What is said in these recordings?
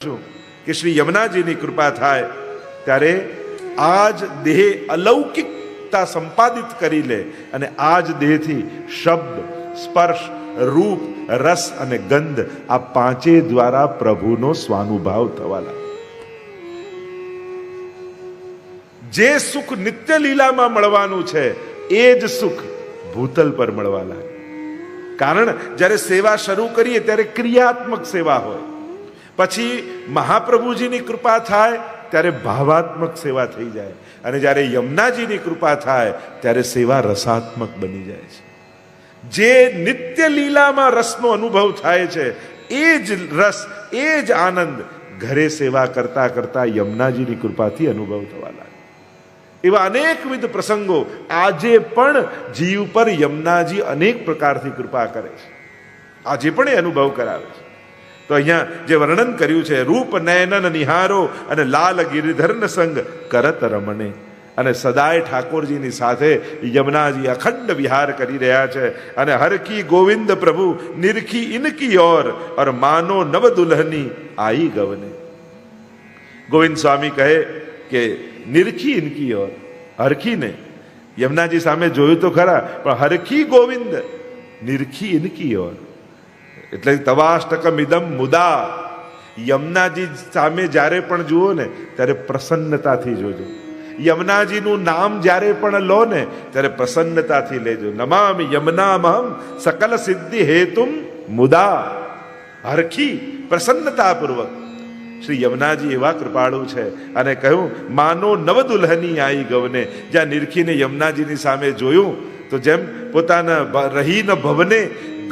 કે શ્રી યમુનાજીની કૃપા થાય ત્યારે આજ દેહ અલૌકિકતા સંપાદિત કરી લે અને આજ દેહથી શબ્દ, સ્પર્શ, રૂપ, રસ અને ગંધ આ પાંચે દ્વારા પ્રભુનો સ્વાનુભાવ થવા લાગે. જે સુખ નિત્ય લીલામાં મળવાનું છે એ જ સુખ ભૂતલ પર મળવા લાગે. કારણ જ્યારે સેવા શરૂ કરીએ ત્યારે ક્રિયાત્મક સેવા હોય, પછી મહાપ્રભુજીની કૃપા થાય ત્યારે ભાવાત્મક સેવા થઈ જાય, અને જ્યારે યમુનાજીની કૃપા થાય ત્યારે સેવા રસાત્મક બની જાય છે. જે નિત્ય લીલામાં રસનો અનુભવ થાય છે એ જ રસ, એ જ આનંદ ઘરે સેવા કરતા કરતા યમુનાજીની કૃપાથી અનુભવ થવા લાગે. એવા અનેકવિધ પ્રસંગો આજે પણ જીવ પર યમુનાજી અનેક પ્રકારથી કૃપા કરે છે. આજે પણ એ અનુભવ કરાવે છે. તો અહીંયા જે વર્ણન કર્યું છે, રૂપ નયનન નિહારો અને લાલ ગિરિધરન સંગ કરત રમણે, અને સદાય ઠાકોરજીની સાથે યમુનાજી અખંડ વિહાર કરી રહ્યા છે. અને હરકી ગોવિંદ પ્રભુ નિરખી ઇનકી ઓર માનો નવ દુલ્હની આઈ ગવને. ગોવિંદ સ્વામી કહે કે નિરખી ઇનકી ઓર, હરખીને યમુનાજી સામે જોયું તો ખરા, પણ હરખી ગોવિંદ નિરખી ઇનકી ઓર, એટલે તવાષ્ટકમ ઇદમ મુદા. યમુનાજી સામે જ્યારે પણ જુઓ ને ત્યારે પ્રસન્નતાથી જોજો. યમુનાજીનું નામ જ્યારે પણ લો ને ત્યારે પ્રસન્નતાથી લેજો. નમામિ યમુનામહં સકલ સિદ્ધિ હેતુમ મુદા. હરખી પ્રસન્નતાપૂર્વક શ્રી યમુનાજી એવા કૃપાળુ છે. અને કહ્યું માનો નવ દુલ્હની આઈ ગવને. જ્યાં નિરખીને યમુનાજીની સામે જોયું તો જેમ પોતાના રહીને ભવને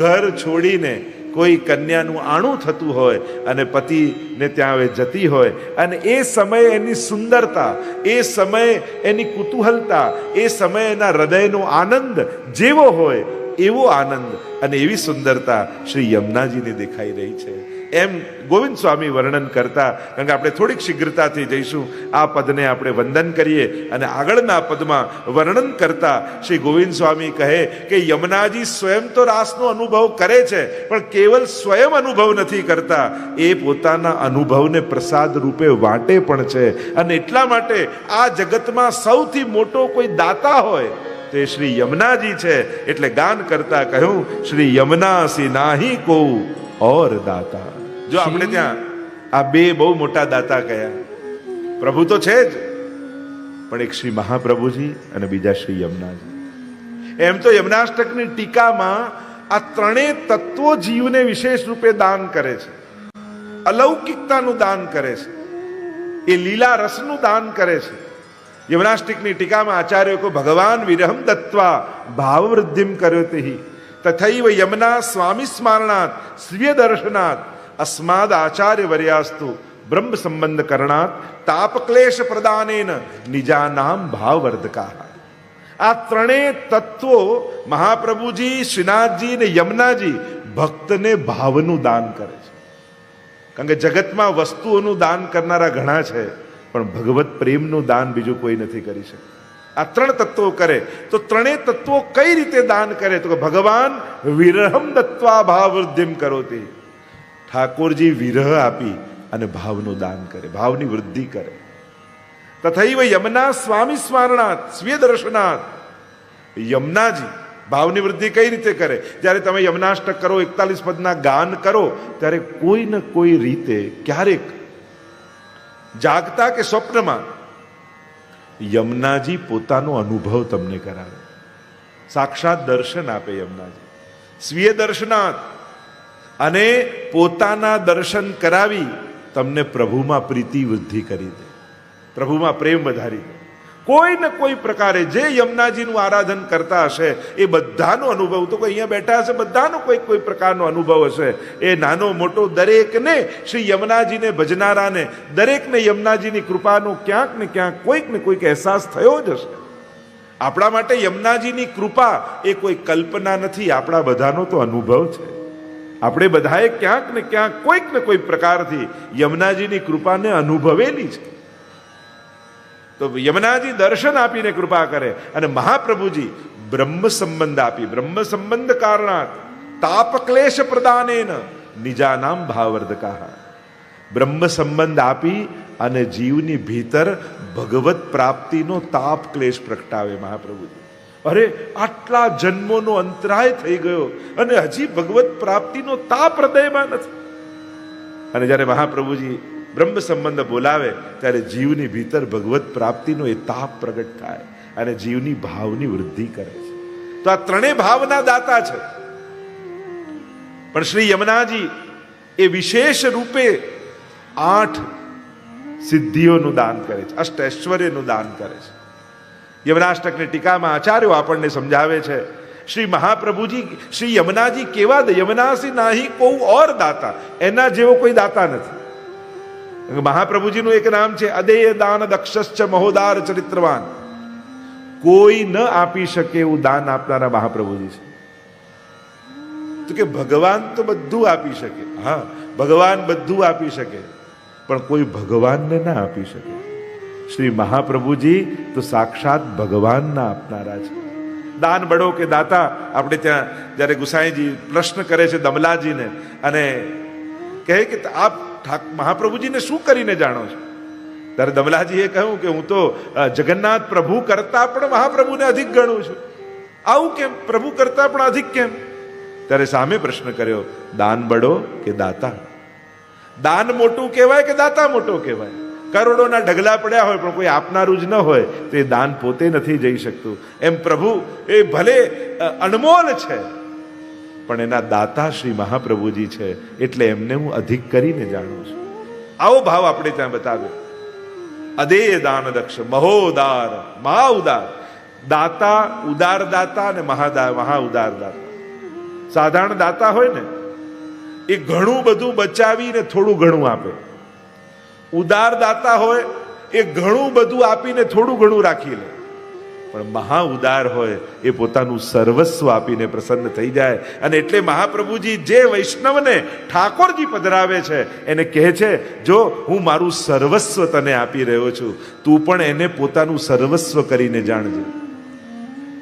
ઘર છોડીને કોઈ કન્યાનું આણું થતું હોય અને પતિને ત્યાં જતી હોય, અને એ સમયે એની સુંદરતા, એ સમયે એની કુતૂહલતા, એ સમયે એના હૃદયનો આનંદ જેવો હોય એવો આનંદ અને એવી સુંદરતા શ્રી યમુનાજીને દેખાઈ રહી છે. એમ ગોવિંદ સ્વામી વર્ણન કરતા, કારણ કે આપણે થોડીક શીઘ્રતાથી જઈશું, આ પદને આપણે વંદન કરીએ અને આગળના પદમાં વર્ણન કરતા શ્રી ગોવિંદ સ્વામી કહે કે યમુનાજી સ્વયં તો રાસનો અનુભવ કરે છે, પણ કેવલ સ્વયં અનુભવ નથી કરતા, એ પોતાના અનુભવને પ્રસાદ રૂપે વાંટે પણ છે. અને એટલા માટે આ જગતમાં સૌથી મોટો કોઈ દાતા હોય તે શ્રી યમુનાજી છે. એટલે ગાન કરતા કહ્યું શ્રી યમુના સી નાહી કો ઓર દાતા. જો આપણે ત્યાં આ બે બહુ મોટા દાતા કયા, પ્રભુ તો છે જ, પણ એક શ્રી મહાપ્રભુજી અને બીજા શ્રી યમુનાજી. એમ તો યમુનાષ્ટકની ટીકામાં આ ત્રણેય તત્વો જીવને વિશેષ રૂપે દાન કરે છે. અલૌકિકતાનું દાન કરે છે, એ લીલા રસનું દાન કરે છે. યમુનાષ્ટકની ટીકામાં આચાર્યો કો ભગવાન વિરહમ દત્વા ભાવ વૃદ્ધિમ કર્યોતિ તથૈવ યમુના સ્વામી સ્મરણાત સ્વીય દર્શનાત અસ્માદ આચાર્ય વર્યાસ્તુ બ્રહ્મ સંબંધ કરણાત તાપક્લેશ પ્રદાનેન નિજાનામ ભાવવર્ધકા. આ ત્રણેય તત્વો મહાપ્રભુજી, શ્રીનાથજી ને યમુનાજી ભક્તને ભાવનું દાન કરે છે. કારણ કે જગતમાં વસ્તુઓનું દાન કરનારા ઘણા છે, પણ ભગવત પ્રેમનું દાન બીજું કોઈ નથી કરી શકતું. આ ત્રણ તત્વો કરે. તો ત્રણેય તત્વો કઈ રીતે દાન કરે? તો ભગવાન વિરહમ દત્વા ભાવ વૃદ્ધિમ કરોતિ. ઠાકોરજી વિરહ આપી અને ભાવનું દાન કરે, ભાવની વૃદ્ધિ કરે. તથૈવ યમુના સ્વામી સ્મરણાત સ્વીય દર્શનાત. યમુનાજી ભાવની વૃદ્ધિ કઈ રીતે કરે? જ્યારે તમે યમુનાષ્ટક કરો, 41 પદના ગાન કરો, ત્યારે કોઈ ને કોઈ રીતે ક્યારેક જાગતા કે સ્વપ્નમાં યમુનાજી પોતાનો અનુભવ તમને કરાવે, સાક્ષાત દર્શન આપે યમુનાજી સ્વીય દર્શનાત. અને પોતાના દર્શન કરાવી તમને પ્રભુમાં પ્રીતિ વૃદ્ધિ કરી દે, પ્રભુમાં પ્રેમ વધારી દે. કોઈ ને કોઈ પ્રકારે જે યમુનાજીનું આરાધન કરતા હશે એ બધાનો અનુભવ, તો કોઈ અહીંયા બેઠા હશે બધાનો કોઈ પ્રકારનો અનુભવ હશે. એ નાનો મોટો દરેકને, શ્રી યમુનાજીને ભજનારાને દરેકને યમુનાજીની કૃપાનો ક્યાંક ને ક્યાંક કોઈક ને કોઈક અહેસાસ થયો જ હશે. આપણા માટે યમુનાજીની કૃપા એ કોઈ કલ્પના નથી, આપણા બધાનો તો અનુભવ છે. આપણે બધાએ ક્યાંક ને ક્યાંક કોઈક ને કોઈ પ્રકારથી યમુનાજીની કૃપાને અનુભવેલી છે. તો યમુનાજી દર્શન આપીને કૃપા કરે, અને મહાપ્રભુજી બ્રહ્મ સંબંધ આપી, બ્રહ્મ સંબંધ કારણાત તાપક્લેશ પ્રદાનેન નિજાનામ ભાવવર્ધકા. બ્રહ્મ સંબંધ આપી અને જીવની ભીતર ભગવત પ્રાપ્તિનો તાપ ક્લેશ પ્રગટાવે મહાપ્રભુજી. અરે આટલા જન્મોનો અંતરાય થઈ ગયો અને હજી ભગવત પ્રાપ્તિનો તાપ હૃદયમાં નથી. અને જ્યારે મહાપ્રભુજી બ્રહ્મ સંબંધ બોલાવે ત્યારે જીવની ભીતર ભગવત પ્રાપ્તિનો એ તાપ પ્રગટ થાય અને જીવની ભાવની વૃદ્ધિ કરે છે. તો આ ત્રણેય ભાવના દાતા છે. પણ શ્રી યમુનાજી એ વિશેષ રૂપે 8 સિદ્ધિઓનું દાન કરે છે, અષ્ટઐશ્વર્યનું દાન કરે છે. યમનાષ્ટકની ટીકામાં આચાર્યો આપણને સમજાવે છે, શ્રી મહાપ્રભુજી શ્રી યમુનાજી કેવા યમુનાસી નાહી કો ઓર દાતા, એના જેવો કોઈ દાતા નથી. મહાપ્રભુજીનું એક નામ છે અદેય દાન દક્ષશ્ચ મહોદાર ચરિત્રવાન. કોઈ ન આપી શકે એવું દાન આપનારા મહાપ્રભુજી છે. તો કે ભગવાન તો બધું આપી શકે, હા ભગવાન બધું આપી શકે, પણ કોઈ ભગવાનને ના આપી શકે. શ્રી મહાપ્રભુજી તો સાક્ષાત ભગવાનના આપનારા છે. દાન બડો કે દાતા, આપણે ત્યાં જ્યારે ગુસાઈજી પ્રશ્ન કરે છે દમલાજીને અને કહે કે આપ મહાપ્રભુજીને શું કરીને જાણો છો? ત્યારે દમલાજીએ કહ્યું કે હું તો જગન્નાથ પ્રભુ કરતા પણ મહાપ્રભુને અધિક ગણું છું. આવું કેમ? પ્રભુ કરતા પણ અધિક કેમ? ત્યારે સામે પ્રશ્ન કર્યો, દાન બડો કે દાતા? દાન મોટું કહેવાય કે દાતા મોટો કહેવાય? કરોડોના ઢગલા પડ્યા હોય પણ કોઈ આપનારું જ ન હોય તો એ દાન પોતે નથી જઈ શકતું. એમ પ્રભુ એ ભલે અનમોલ છે પણ એના દાતા શ્રી મહાપ્રભુજી છે, એટલે એમને હું અધિક કરીને જાણું છું. આવો ભાવ આપણે ત્યાં બતાવ્યો. અદેય દાન દક્ષ મહોદાર, મહા ઉદાર દાતા, ઉદાર દાતા અને મહા ઉદાર દાતા. સાધારણ દાતા હોય ને એ ઘણું બધું બચાવીને થોડું ઘણું આપે. ઉદાર દાતા હોય એ ઘણું બધું આપીને થોડું ઘણું રાખી લે. પણ મહા ઉદાર હોય એ પોતાનું સર્વસ્વ આપીને પ્રસન્ન થઈ જાય. અને એટલે મહાપ્રભુજી જે વૈષ્ણવને ઠાકોરજી પધરાવે છે એને કહે છે, જો હું મારું સર્વસ્વ તને આપી રહ્યો છું, તું પણ એને પોતાનું સર્વસ્વ કરીને જાણજે.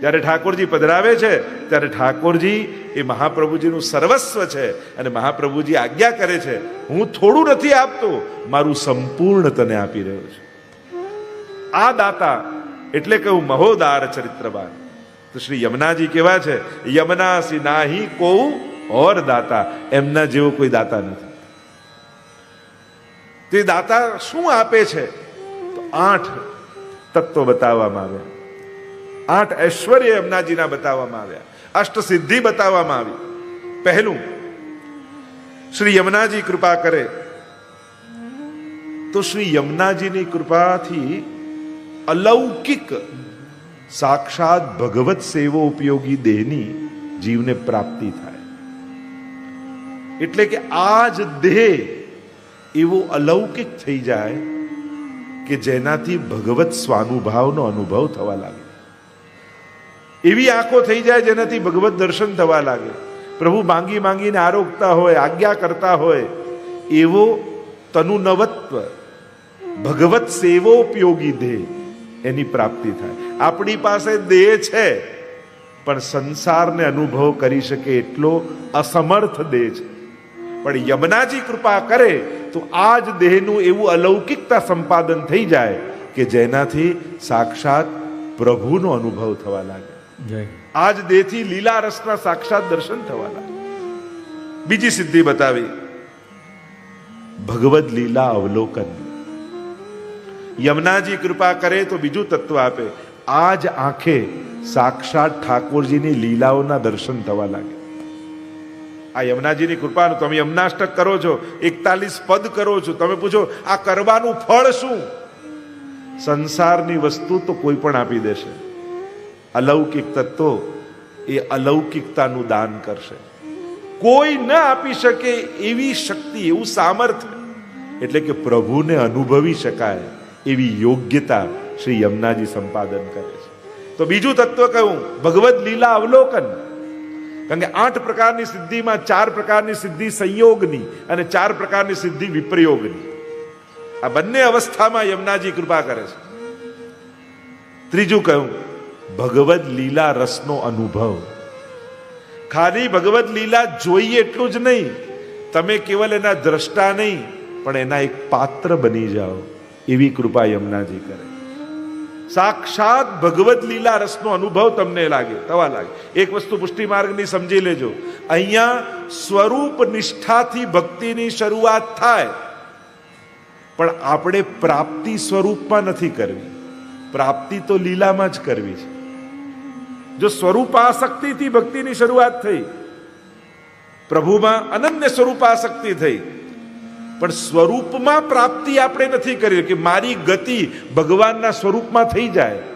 જ્યારે ઠાકોરજી પધરાવે છે ત્યારે ઠાકોરજી એ મહાપ્રભુજીનું સર્વસ્વ છે અને મહાપ્રભુજી આજ્ઞા કરે છે, હું થોડું નથી આપતો, મારું સંપૂર્ણ તને આપી રહ્યો છું. આ દાતા એટલે કે હું મહોદાર ચરિત્રવાન. તો શ્રી યમુનાજી કેવા છે? યમુનાસી નાહી કો ઓર દાતા, એમના જેવો કોઈ દાતા નથી. તે દાતા શું આપે છે? તો 8 તત્વો બતાવવામાં આવ્યા, 8 ઐશ્વર્ય યમુનાજીના બતાવવામાં આવ્યા, અષ્ટ સિદ્ધિ બતાવવામાં આવી. પહેલું, શ્રી યમુનાજી કૃપા કરે તો શ્રી યમુનાજીની કૃપાથી અલૌકિક સાક્ષાત ભગવત સેવો ઉપયોગી દેહની જીવને પ્રાપ્તિ થાય. એટલે કે આ જ દેહ એવો અલૌકિક થઈ જાય કે જેનાથી ભગવત સ્વાનુભાવનો અનુભવ થવા લાગે. એવી આંખો થઈ જાય જેનાથી ભગવત દર્શન થવા લાગે. પ્રભુ માંગી માંગીને આરોગતા હોય, આજ્ઞા કરતા હોય એવો તનુનવત્વ ભગવત સેવોપયોગી દેહ એની પ્રાપ્તિ થાય. આપણી પાસે દેહ છે પણ સંસારને અનુભવ કરી શકે એટલો અસમર્થ દેહ છે. પણ યમુનાજી કૃપા કરે તો આ જ દેહનું એવું અલૌકિકતા સંપાદન થઈ જાય કે જેનાથી સાક્ષાત પ્રભુનો અનુભવ થવા લાગે. આ જ દેહથી લીલા રસના સાક્ષાત દર્શન થવા લાગે. બીજી સિદ્ધિ બતાવી, ભગવદ લીલા અવલોકન. યમુનાજી કૃપા કરે તો બીજું તત્વ આપે, આ જ આંખે સાક્ષાત ઠાકોરજીની લીલાઓના દર્શન થવા લાગે. આ યમુનાજીની કૃપાનું. તમે યમુનાષ્ટક કરો છો, 41 પદ કરો છો, તમે પૂછો આ કરવાનું ફળ શું? સંસારની વસ્તુ તો કોઈ પણ આપી દેશે, અલૌકિક તત્વો એ અલૌકિકતાનું દાન કરશે. કોઈ ન આપી શકે એવી શક્તિ, એવું સામર્થ્ય, એટલે કે પ્રભુને અનુભવી શકાય એવી યોગ્યતા શ્રી યમુનાજી સંપાદન કરે છે. તો બીજું તત્વ કહ્યું, ભગવદ લીલા અવલોકન. કારણ કે 8 પ્રકારની સિદ્ધિમાં 4 પ્રકારની સિદ્ધિ સંયોગની અને 4 પ્રકારની સિદ્ધિ વિપ્રયોગની. આ બંને અવસ્થામાં યમુનાજી કૃપા કરે છે. ત્રીજું કહ્યું, ભગવદ લીલા રસનો અનુભવ. ખાલી ભગવદ લીલા જોઈએ એટલું જ નહીં, તમે કેવલ એના દ્રષ્ટા નહીં, પણ એના એક પાત્ર બની જાઓ એવી કૃપા યમુનાજી કરે. સાક્ષાત ભગવદ લીલા રસનો અનુભવ તમને થવા લાગે. એક વસ્તુ પુષ્ટિ માર્ગની સમજી લેજો, અહીંયા સ્વરૂપ નિષ્ઠાથી ભક્તિની શરૂઆત થાય, પણ આપણે પ્રાપ્તિ સ્વરૂપમાં નથી કરવી, પ્રાપ્તિ તો લીલામાં જ કરવી છે. જો સ્વરૂપાસક્તિથી ભક્તિની શરૂઆત થઈ, પ્રભુમાં અનન્ય સ્વરૂપાસક્તિ થઈ, પણ સ્વરૂપમાં પ્રાપ્તિ આપણે નથી કરી કે મારી ગતિ ભગવાનના સ્વરૂપમાં થઈ જાય.